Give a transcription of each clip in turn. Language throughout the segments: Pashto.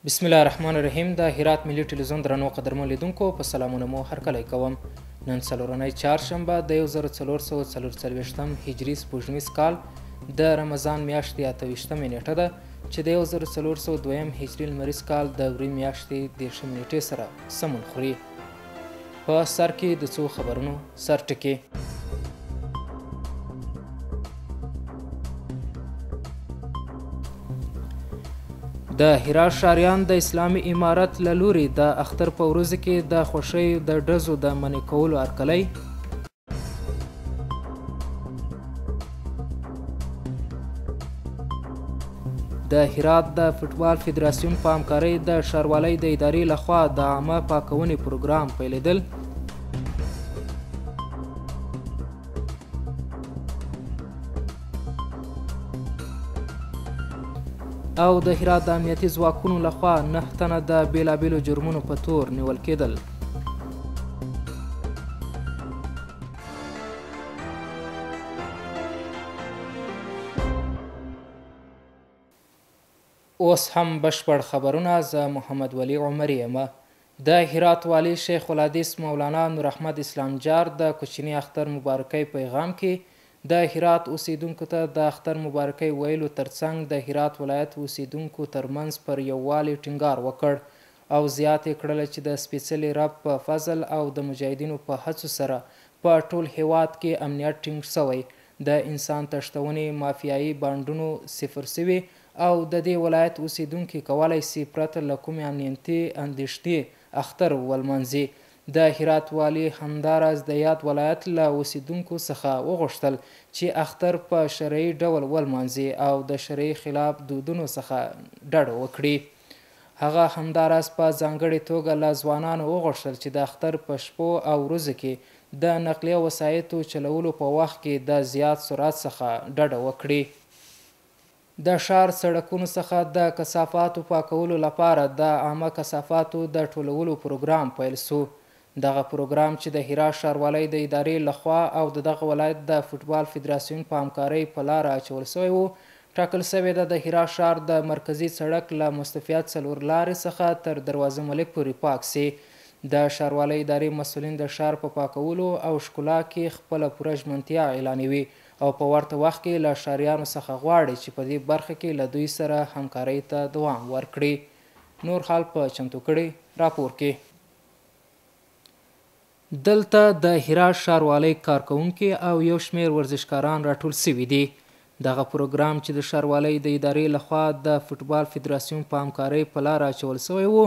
بسم الله الرحمن الرحیم. د هرات ملي ټلویزیون درنو قدرمن لیدونکو په سلامونه مو هرکلی کوم. نن څلورنۍ چهارشنبه د 1444 هجري سپوږمیز کال د رمضان میاشتې 28مه نیټه ده چې د 1402 هجري لمریز کال د وری میاشتې 10 نیټې سره سمون خوري. په سر کې د څو خبرونو سرټکي. د هرات ښاریان د اسلامي امارت له لوري د اختر په ورځو کې د خوښۍ د ډزو د منع کولو هرکلی. د هرات د فوټبال فدراسیون په همکارۍ د ښاروالۍ د ادارې لخوا د عامه پاکونې پروګرام پیلېدل. او د هرات د امنیتي ځواکونو لخوا 9 تنه د بیلابیلو جرمونو په تور نیول کېدل. اوس هم بشپړ خبرونه. زه محمد ولی عمری یم. د هرات والی شیخ الحدیث مولانا نور احمد اسلام جار د کوچني اختر مبارکۍ پیغام کې د هرات اوسیدونکو ته د اختر مبارکۍ ویلو ترڅنګ د هرات ولایت اوسیدونکو ترمنځ پر یووالي ټینګار وکړ او زیات یې کړله چې د سپېڅلي رب په فضل او د مجاهدینو په هڅو سره په ټول هیواد کې امنیت ټینګ شوی، د انسان تښتونې مافیایي بانډونو صفر سوي او د دې ولایت اوسیدونکي کولی سي پرته له کومې امنیتي اندېښنې اختر ولمانځي. د هرات والی همداراز د یاد ولایت له اوسیدونکو څخه وغوښتل چې اختر په شرعي ډول ولمانځي او د شرعي خلاف دودونو څخه ډډه وکړي. هغه همداراز په ځانګړې توګه له ځوانانو وغوښتل چې د اختر په شپو او ورځو کې د نقلیه وسایطو چلولو په وخت کې د زیات سرعت څخه ډډه وکړي. د ښار سړکونو څخه د کثافاتو پاکولو لپاره د عامه کثافاتو د ټولولو پروګرام پیل سو. دغه پروګرام چې د هرات ښاروالۍ د ادارې لخوا او د دغه ولایت د فوټبال فدراسیون په همکارۍ په لاره اچول سوی و، ټاکل سوې ده د هرات ښار د مرکزي سړک له مستفید څلور لارې څخه تر دروازه ملک پورې پاک سي. د ښاروالۍ ادارې مسؤلین د ښار په پاکولو او ښکلا کې خپله پوره ژمنتیا اعلانوي او په ورته وخت کې له ښاریانو څخه غواړي چې په دې برخه کې له دوی سره همکارۍ ته دوام ورکړي. نور حال په چمتو کړي راپور کې. دلته د هرات ښاروالۍ کارکوونکي او یو شمېر ورزشکاران راټول سوي دي. دغه پروګرام چې د ښاروالۍ د ادارې لخوا د فوټبال فدراسیون په همکارۍ په لاره اچول سوی و،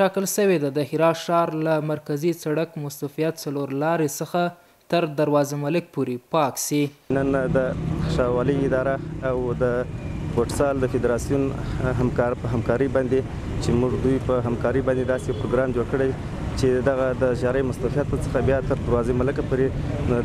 ټاکل سوې ده د هرات ښار له مرکزي سړک مستفید څلور لارې څخه تر دروازه ملک پورې پاک سي. نن د ښاروالۍ اداره او د فوټسال د فدراسیون همکاري باندې چې موږ دوی په همکاري باندې داسې پروګرام جوړ کړی چې دغه د اشارې مستفید څخه بیا تر دروازې ملکه پورې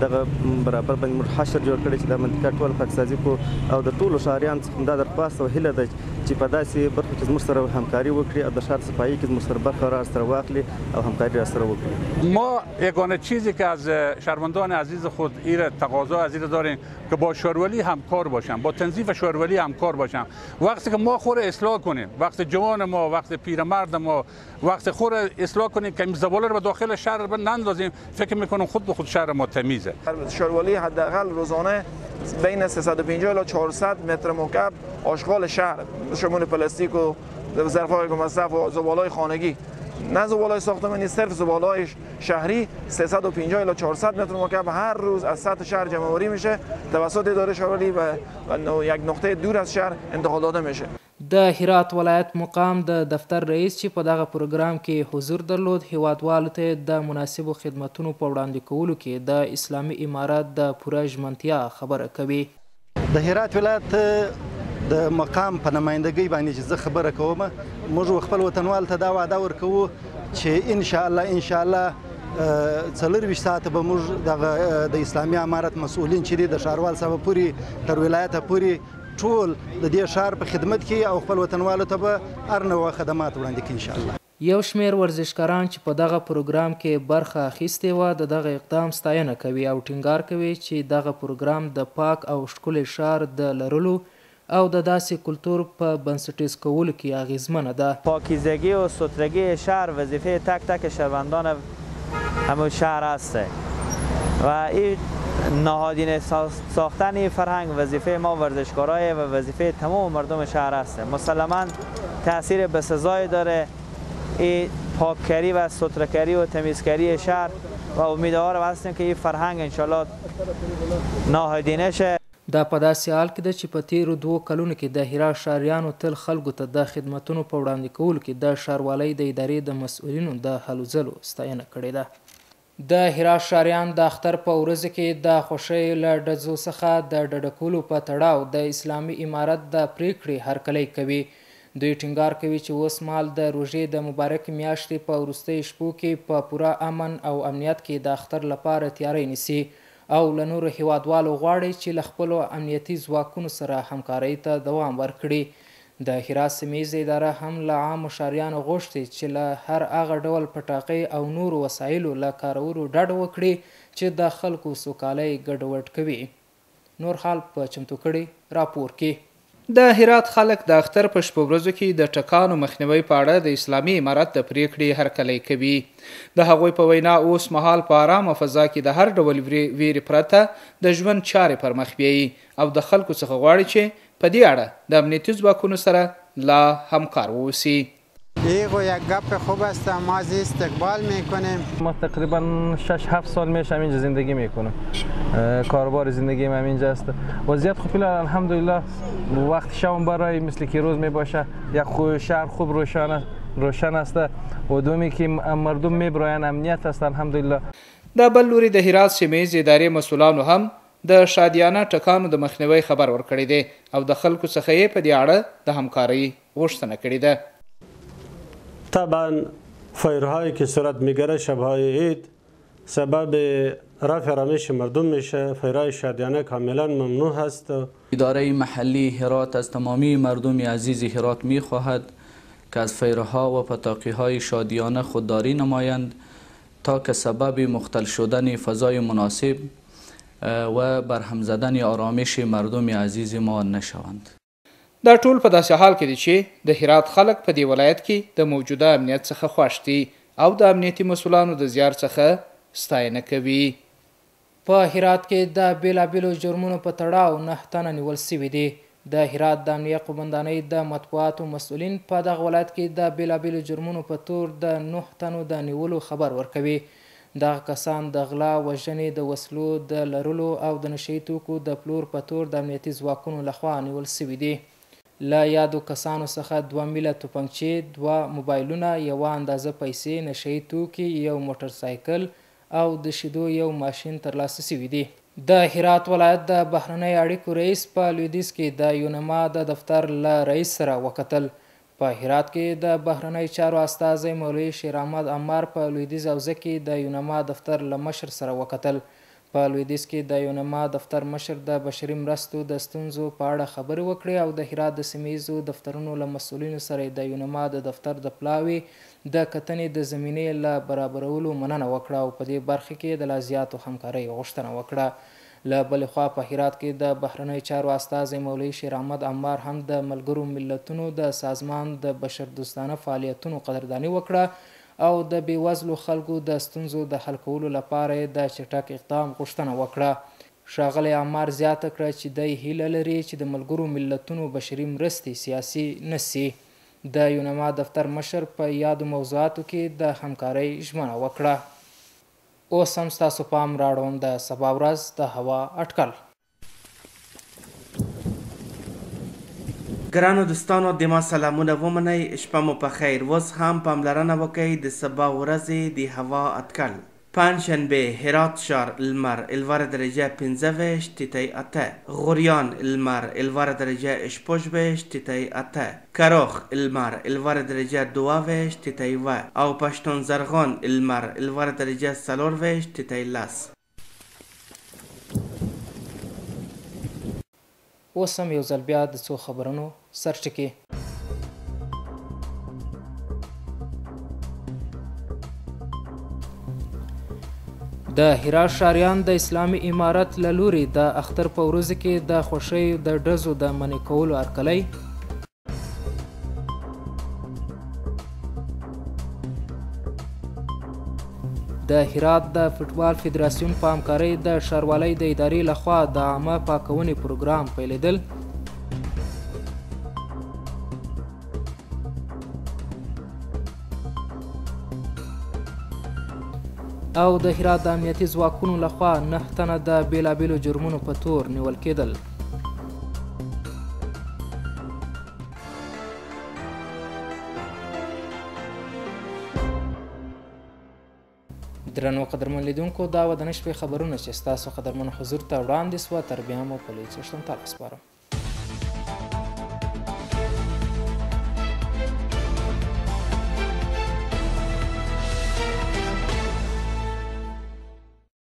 دغه برابر باندې موږ حشر جوړ کړی چې دا منطقه ټول پاکسازي کړو او د ټولو ښاریانو څخه دا درخواست او هیله ده چې په داسې برخو کې زموږ سره همکاري وکړي او د ښار صفایي کې زموږ سره برخه راسره واخلي او همکاري راسره وکړي. ما یگانه چیزی که از شهروندان عزیز خود ایره تقاضا از ایره داریم که با شهرولی همکار باشن، با تنظیف شهرولی همکار باشن. وقتی که ما خود اصلاح کنیم، وقتی جوان ما، وقتی پیرمرد ما، وقتی خود اصلاح کنیم که زباله رو به داخل شهر نندازیم، فکر میکنم خود به خود شهر ما تمیزه. شهرولی حداقل روزانه بین 350 الی 400 متر مکعب آشغال شهر شمول پلاستیک و ظرف‌های مصرف و زباله‌های خانگی، نه زباله‌های ساختمانی، صرف زباله‌های شهری 350 الی 400 متر مکعب هر روز از سطح شهر جمع‌آوری میشه، توسط اداره شهرولی و یک نقطه دور از شهر انتقال داده میشه. د هرات ولایت مقام د دفتر رئیس چې په دغه پروګرام کې حضور درلود، هیوادوالو ته د مناسبو خدمتونو په وړاندې کولو کې د اسلامي امارت د پوره ژمنتیا خبره کوي. د هرات ولایت د مقام په نمایندګۍ باندې چې زه خبره کوم، موږ خپل وطنوال ته دا وعده ورکوو چې ان شاء الله 24 ساعته به موږ د اسلامي امارت مسؤلین چې دي د ښاروال صاحب پورې تر ولایته پورې ټول د دې ښار په خدمت کې او خپل وطنوالو ته به هر نوع خدمات وړاندې کړي ان شاء الله. یو شمېر ورزشکاران چې په دغه پروګرام کې برخه اخیستې وه د دغه اقدام ستاینه کوي او ټینګار کوي چې دغه پروګرام د پاک او ښکلي ښار د لرلو او د داسې کلتور په بنسټیز کولو کې اغیزمنه ده. پاکیزگی و سترگی شهر وظیفه تک تک شهروندان همون شهر است و این نهادینه ساختن فرهنگ وظیفه ما ورزشکارای و وظیفه تمام مردم شهر است. مسلما تاثیر بسزایی داره این پاککاری و سترکاری و تمیزکاری شهر و امیدوارم هستیم که این فرهنگ انشالله نهادینه شه. دا په داسې حال کې ده چې په تیرو 2 کلونو کې د هرات ښاریانو تل خلکو ته د خدمتونو په وړاندې کولو کې د ښاروالۍ د ادارې د مسؤلینو د هلو ځلو ستاینه کړې ده. د هرات ښاریان د اختر په ورځو کې د خوښۍ له ډزو څخه د ډډه کولو په تړاو د اسلامي امارت د پریکړې هرکلی کوي. دوی ټینګار کوي چې اوس مهال د روژې د مبارک میاشتې په وروستیو شپو کې په پوره امن او امنیت کې د اختر لپاره تیاری نیسي او له نورو هیوادوالو غواړي چې له خپلو امنیتي ځواکونو سره همکارۍ ته دوام ورکړي. د هرات سیمه اداره هم له عامو ښاریانو غوښتي چې له هر هغه ډول پټاقۍ او نورو وسایلو له کارولو ډډه وکړي چې د خلکو سوکالۍ ګډوډ کوي. نور حال په چمتو کړي راپور کې. د هرات خلک د اختر په شپو ورځو کې د ټکانو مخنیوي په اړه د اسلامي امارت د پریکړې هرکلی کوي. د هغوی په وینا اوس مهال په ارامه فضا کې د هر ډول ویرې پرته د ژوند چارې پر مخ بیایي او د خلکو څخه غواړي چې په دې اړه د امنیتي ځواکونو سره لا همکار واوسي. ایگو یک گپ خوب است، ما از استقبال میکنیم. ما تقریبا 6-7 سال میشه همینجا زندگی میکنم. کاروبار زندگیم همینجا است. وضعیت خوب الحمدلله. وقت شام برای مثل که روز میباشه. یک شهر خوب روشن است و دومی که مردم میبراین امنیت است الحمدلله. د بل لوري د هرات سیمه ادارې مسؤلانو هم د شادیانه ټکانو د مخنیوي خبر ورکړی دی او د خلکو څخه یې په دې اړه د همکارۍ غوښتنه کړې ده. طبعا فایرهایی که صورت میگیره شبهای عید سبب رفع آرامش مردم میشه. فایرهای شادیانه کاملا ممنوع هست. اداره محلی هرات از تمامی مردم عزیز هرات میخواهد که از فایرها و پتاقی‌های شادیانه خودداری نمایند تا که سبب مختل شدن فضای مناسب و برهم زدن آرامش مردم عزیز ما نشوند. دا ټول په داسې حال کې دي چې د هرات خلک په دې ولایت کې د موجوده امنیت څخه خوښ دي او د امنیتي مسؤلانو د زیار څخه ستاینه کوي. په هرات کې د بیلابیلو جرمونو په تړاو 9 تنه نیول سوي دي. د هرات د امنیه قومندانۍ د مطبوعاتو مسؤلین په دغه ولایت کې د بیلابیلو جرمونو په تور د 9 تنو د نیولو خبر ورکوي. دغه کسان د غلا، وژنې، د وسلو د لرلو او د نشهیي توکو د پلور په تور د امنیتي ځواکونو لخوا نیول سوي دي. له یادو کسانو څخه 2 میله توپنچې، 2 موبایلونه، 1 اندازه پیسې، نشهیي توکي، 1 موټرسایکل او د شیدو 1 ماشین ترلاسه سوي دي. د هرات ولایت د بهرنۍ اړیکو رئیس په لویدیځ کې د یونما د دفتر له رئیس سره وکتل. په هرات کې د بهرنۍ چارو استازی مولوي شیر احمد عمار په لویدیځ حوزه کې د یونما دفتر له مشر سره وکتل. په لویدیځ کې د یونما دفتر مشر د بشري مرستو د ستونزو په اړه خبرې وکړې او د هرات د سیمهییزو دفترونو له مسؤلینو سره د یونما د دفتر د پلاوي د کتنې د زمینې له برابرولو مننه وکړه او په دې برخه کې د لا زیاتو همکارۍ غوښتنه وکړه. له بلې خوا په هرات کې د بهرنۍ چارو استازی مولوي شیر احمد عمار هم د ملګرو ملتونو د سازمان د بشردوستانه فعالیتونو قدرداني وکړه او د بېوزلو خلکو د ستونزو د حل کولو لپاره د چټک اقدام غوښتنه وکړه. ښاغلی عمار زیاته کړه چې دی هیله لري چې د ملګرو ملتونو بشري مرستې سیاسي نه سي. د یونما دفتر مشر په یادو موضوعاتو کې د همکارۍ ژمنه وکړه. اوس هم ستاسو پام راړوم د سبا ورځ د هوا اټکل. ګرانو دوستانو د ما سلامونه ومنئ، شپه مو په خیر. اوس هم پاملرنه وکئ د سبا ورځې د هوا اټکل. پنجشنبه هرات ښار لمر 11 درجه 15 تیتای 8، غوریان لمر 11 درجه 16 تیتای 8، کراخ لمر 11 درجه 22 تیتای 1 او پشتون زرغان لمر 11 درجه 14 تیتای 10. اوس هم یو ځل بیا د څو خبرونو سرټکي. د هرات ښاریان د اسلامي امارت له لوري د اختر په ورځو کې د خوښیو د ډزو د منع کولو هرکلی. د هرات د فوټبال فدراسیون په همکارۍ د ښاروالۍ د ادارې لخوا د عامه پاکونې پروګرام پیلېدل. او د هرات د امنیتي ځواکونو لخوا 9 تنه د بیلابیلو جرمونو په تور نیول کېدل. درنو قدرمن لیدونکو، دا و د نن شپې خبرونه چې ستاسو قدرمن حضور ته وړاندې سوه. تر بیا مو په لوی څښتن تعالی سپارم.